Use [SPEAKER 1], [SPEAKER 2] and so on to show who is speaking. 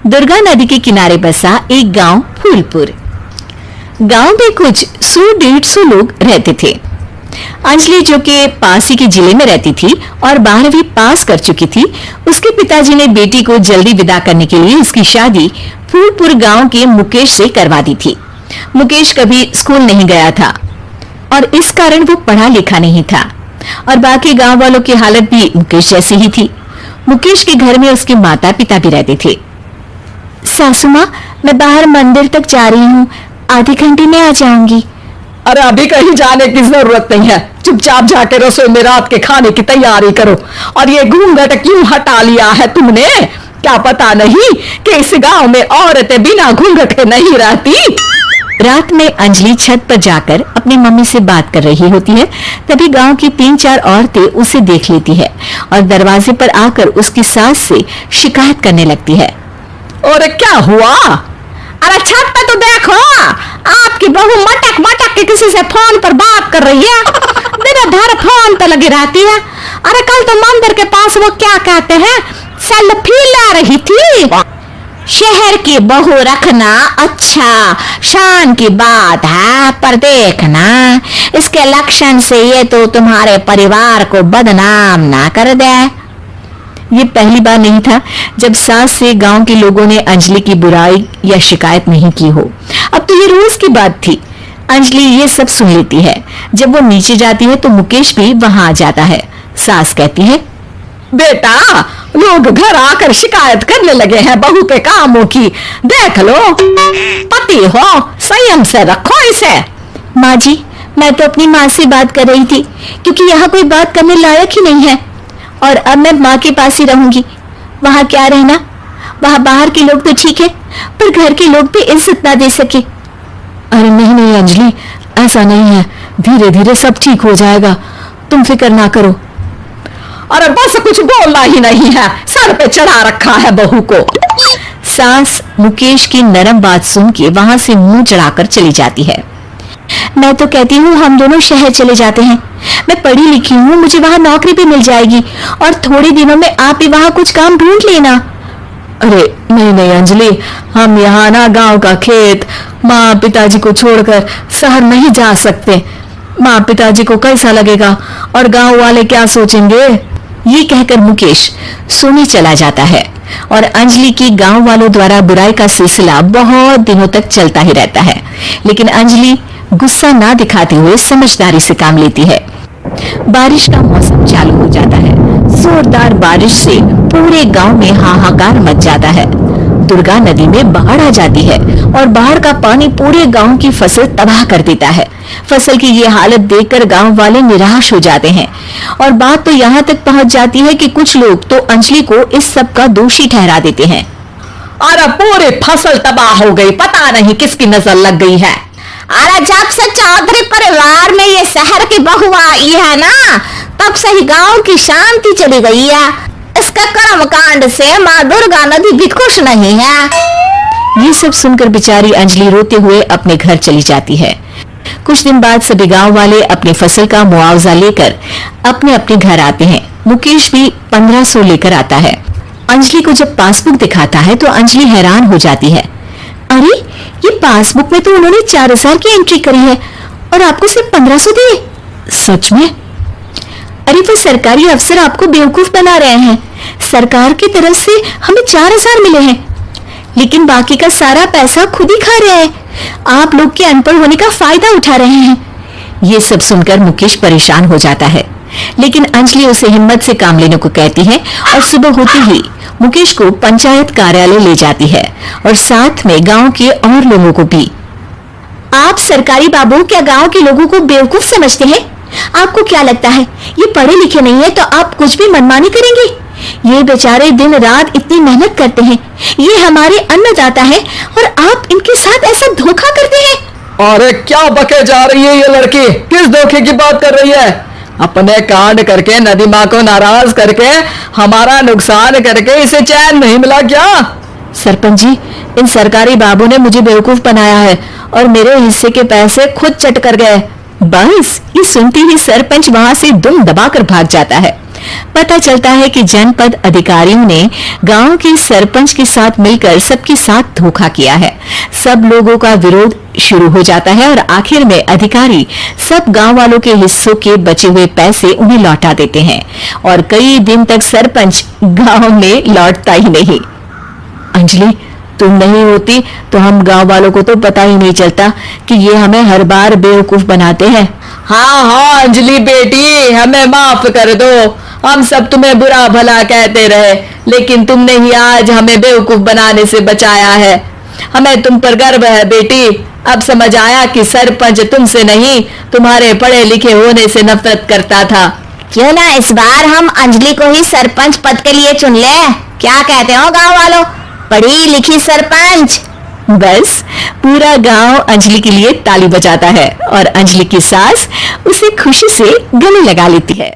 [SPEAKER 1] दुर्गा नदी के किनारे बसा एक गांव फूलपुर। गांव में कुछ 100-150 लोग रहते थे। अंजलि, जो कि पास ही के जिले में रहती थी और 12वीं पास कर चुकी थी, उसके पिताजी ने बेटी को जल्दी विदा करने के लिए उसकी शादी फूलपुर गांव के मुकेश से करवा दी थी। मुकेश कभी स्कूल नहीं गया था और इस कारण वो पढ़ा लिखा नहीं था और बाकी गांव वालों की हालत भी मुकेश जैसी ही थी। मुकेश के घर में उसके माता पिता भी रहते थे। सासू माँ, मैं बाहर मंदिर तक जा रही हूँ, आधे घंटे में आ जाऊंगी।
[SPEAKER 2] अरे अभी कहीं जाने की जरूरत नहीं है, चुपचाप जाके रसोई में रात के खाने की तैयारी करो। और ये घूंघट क्यों हटा लिया है तुमने? क्या पता नहीं कि इस गांव में औरतें बिना घूंघट के नहीं रहती।
[SPEAKER 1] रात में अंजलि छत पर जाकर अपनी मम्मी से बात कर रही होती है। तभी गांव की 3-4 औरतें उसे देख लेती है और दरवाजे पर आकर उसकी सास से शिकायत करने लगती है।
[SPEAKER 2] और क्या हुआ?
[SPEAKER 3] अरे छत पे तो देखो, आपकी बहू मटक मटक के किसी से फोन पर बात कर रही है। दिन भर फोन पे लगी रहती है। अरे कल तो मंदिर के पास वो क्या कहते हैं, सेल्फी ला रही थी। शहर की बहू रखना अच्छा शान की बात है, पर देखना इसके लक्षण से ये तो तुम्हारे परिवार को बदनाम ना कर दे।
[SPEAKER 1] ये पहली बार नहीं था जब सास से गांव के लोगों ने अंजलि की बुराई या शिकायत नहीं की हो। अब तो ये रोज की बात थी। अंजलि ये सब सुन लेती है। जब वो नीचे जाती है तो मुकेश भी वहां आ जाता है। सास कहती है,
[SPEAKER 2] बेटा, लोग घर आकर शिकायत करने लगे हैं बहू के कामों की। देख लो, पति हो, संयम से रखो इसे।
[SPEAKER 1] माँ जी, मैं तो अपनी माँ से बात कर रही थी, क्योंकि यहाँ कोई बात करने लायक ही नहीं है और अब मैं माँ के पास ही रहूंगी। वहाँ क्या रहना, वहाँ बाहर के लोग तो ठीक है, पर घर के लोग भी इज्जत ना दे सके।
[SPEAKER 2] अरे नहीं नहीं अंजलि, ऐसा नहीं है, धीरे धीरे सब ठीक हो जाएगा, तुम फिक्र ना करो। अरे बस कुछ बोलना ही नहीं है, सर पे चढ़ा रखा है बहू को।
[SPEAKER 1] सास मुकेश की नरम बात सुन के वहां से मुंह चढ़ाकर चली जाती है। मैं तो कहती हूँ हम दोनों शहर चले जाते हैं। मैं पढ़ी लिखी हूँ, मुझे वहाँ नौकरी भी मिल जाएगी और थोड़े दिनों में आप भी वहाँ कुछ काम ढूंढ लेना।
[SPEAKER 2] अरे नहीं नहीं अंजलि, हम यहाँ ना गांव का खेत, माँ पिताजी को छोड़कर शहर नहीं जा सकते। माँ पिताजी को कैसा लगेगा और गांव वाले क्या सोचेंगे?
[SPEAKER 1] ये कहकर मुकेश सोने चला जाता है और अंजलि की गांव वालों द्वारा बुराई का सिलसिला बहुत दिनों तक चलता ही रहता है। लेकिन अंजलि गुस्सा ना दिखाते हुए समझदारी से काम लेती है। बारिश का मौसम चालू हो जाता है। जोरदार बारिश से पूरे गांव में हाहाकार मच जाता है। दुर्गा नदी में बाढ़ आ जाती है और बाढ़ का पानी पूरे गांव की फसल तबाह कर देता है। फसल की ये हालत देखकर गांव वाले निराश हो जाते हैं और बात तो यहाँ तक पहुँच जाती है कि कुछ लोग तो अंजलि को इस सब का दोषी ठहरा देते हैं।
[SPEAKER 2] अरे पूरी फसल तबाह हो गई, पता नहीं किसकी नजर लग गई है।
[SPEAKER 3] अरे जब से चौधरी परिवार में ये शहर की बहू आई है ना, तब से ही गांव की शांति चली गई है। इसका कर्म कांड से माँ दुर्गा नदी भी खुश नहीं है।
[SPEAKER 1] ये सब सुनकर बेचारी अंजलि रोते हुए अपने घर चली जाती है। कुछ दिन बाद सभी गांव वाले अपनी फसल का मुआवजा लेकर अपने अपने घर आते हैं। मुकेश भी 1500 लेकर आता है। अंजलि को जब पासबुक दिखाता है तो अंजलि हैरान हो जाती है। अरे, ये पासबुक में तो उन्होंने 4000 की एंट्री करी है और आपको सिर्फ 1500 दिए।
[SPEAKER 2] सच में?
[SPEAKER 1] अरे वो सरकारी अफसर आपको बेवकूफ बना रहे हैं। सरकार की तरफ से हमें 4000 मिले हैं, लेकिन बाकी का सारा पैसा खुद ही खा रहे हैं। आप लोग के अनपढ़ होने का फायदा उठा रहे हैं। ये सब सुनकर मुकेश परेशान हो जाता है, लेकिन अंजलि उसे हिम्मत से काम लेने को कहती है और सुबह होते ही मुकेश को पंचायत कार्यालय ले जाती है और साथ में गांव के और लोगों को भी। आप सरकारी बाबू क्या गांव के लोगों को बेवकूफ समझते हैं? आपको क्या लगता है ये पढ़े लिखे नहीं है तो आप कुछ भी मनमानी करेंगे? ये बेचारे दिन रात इतनी मेहनत करते हैं, ये हमारे अन्नदाता है और आप इनके साथ ऐसा धोखा करते हैं।
[SPEAKER 2] अरे क्या बके जा रही है ये लड़की? किस धोखे की बात कर रही है? अपने कांड करके नदी माँ को नाराज करके हमारा नुकसान करके इसे चैन नहीं मिला क्या?
[SPEAKER 1] सरपंच जी, इन सरकारी बाबू ने मुझे बेवकूफ बनाया है और मेरे हिस्से के पैसे खुद चट कर गए। बस ये सुनती ही सरपंच वहां से दुम दबाकर भाग जाता है। पता चलता है कि जनपद अधिकारियों ने गांव के सरपंच के साथ मिलकर सबके साथ धोखा किया है। सब लोगों का विरोध शुरू हो जाता है और आखिर में अधिकारी सब गांव वालों के हिस्सों के बचे हुए पैसे उन्हें लौटा देते हैं और कई दिन तक सरपंच गांव में लौटता ही नहीं। अंजलि, तुम नहीं होती तो हम गांव वालों को तो पता ही नहीं चलता कि ये हमें हर बार बेवकूफ बनाते हैं।
[SPEAKER 2] हाँ हाँ अंजलि बेटी, हमें माफ कर दो। हम सब तुम्हें बुरा भला कहते रहे, लेकिन तुमने ही आज हमें बेवकूफ बनाने से बचाया है। हमें तुम पर गर्व है बेटी। अब समझ आया कि सरपंच तुमसे नहीं, तुम्हारे पढ़े लिखे होने से नफरत करता था।
[SPEAKER 3] क्यों ना इस बार हम अंजलि को ही सरपंच पद के लिए चुन ले? क्या कहते हो गांव वालों? पढ़ी लिखी सरपंच।
[SPEAKER 1] बस पूरा गांव अंजलि के लिए ताली बजाता है और अंजलि की सास उसे खुशी से गले लगा लेती है।